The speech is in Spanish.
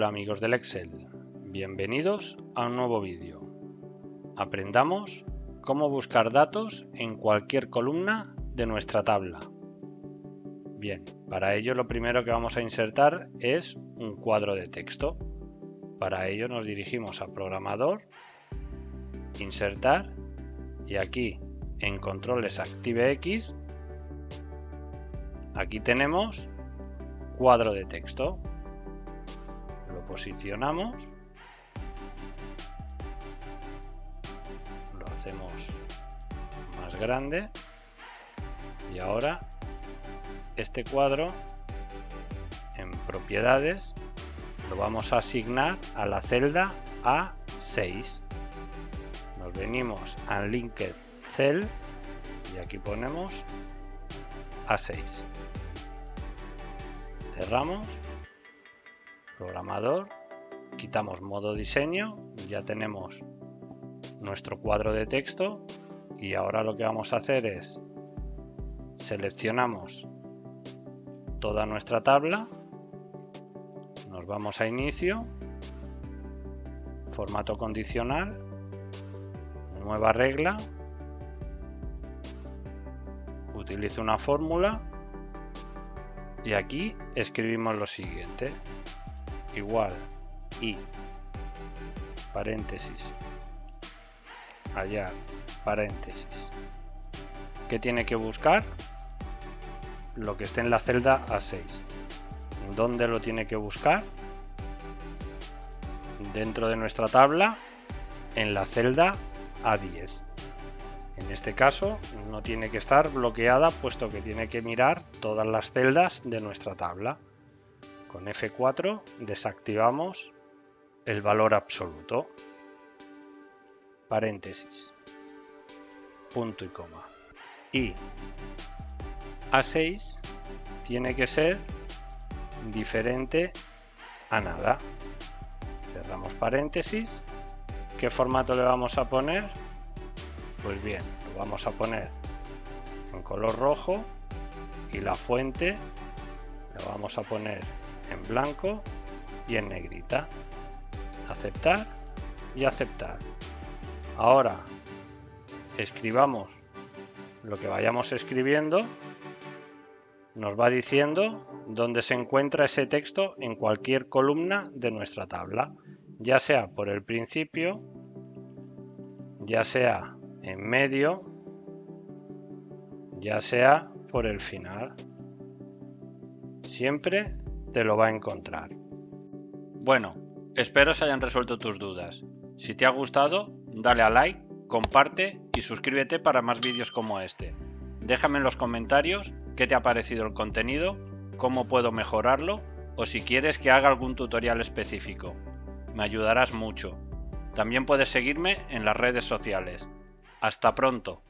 Hola amigos del Excel, bienvenidos a un nuevo vídeo. Aprendamos cómo buscar datos en cualquier columna de nuestra tabla. Bien, para ello lo primero que vamos a insertar es un cuadro de texto. Para ello nos dirigimos a Programador, Insertar y aquí en Controles ActiveX, aquí tenemos cuadro de texto. Lo posicionamos, lo hacemos más grande y ahora este cuadro en propiedades lo vamos a asignar a la celda A6. Nos venimos a Linked Cell y aquí ponemos A6. Cerramos. Programador, quitamos modo diseño, ya tenemos nuestro cuadro de texto y ahora lo que vamos a hacer es seleccionamos toda nuestra tabla, nos vamos a inicio, formato condicional, nueva regla, utilizo una fórmula y aquí escribimos lo siguiente. Igual y paréntesis hallar paréntesis. ¿Qué tiene que buscar? Lo que esté en la celda A6. ¿Dónde lo tiene que buscar? Dentro de nuestra tabla en la celda A10. En este caso no tiene que estar bloqueada puesto que tiene que mirar todas las celdas de nuestra tabla. Con F4 desactivamos el valor absoluto, paréntesis, punto y coma. Y A6 tiene que ser diferente a nada. Cerramos paréntesis. ¿Qué formato le vamos a poner? Pues bien, lo vamos a poner en color rojo y la fuente la vamos a poner en blanco y en negrita. Aceptar y aceptar. Ahora escribamos lo que vayamos escribiendo, nos va diciendo dónde se encuentra ese texto en cualquier columna de nuestra tabla, ya sea por el principio, ya sea en medio, ya sea por el final. Siempre te lo va a encontrar. Bueno, espero se hayan resuelto tus dudas. Si te ha gustado, dale a like, comparte y suscríbete para más vídeos como este. Déjame en los comentarios qué te ha parecido el contenido, cómo puedo mejorarlo o si quieres que haga algún tutorial específico. Me ayudarás mucho. También puedes seguirme en las redes sociales. Hasta pronto.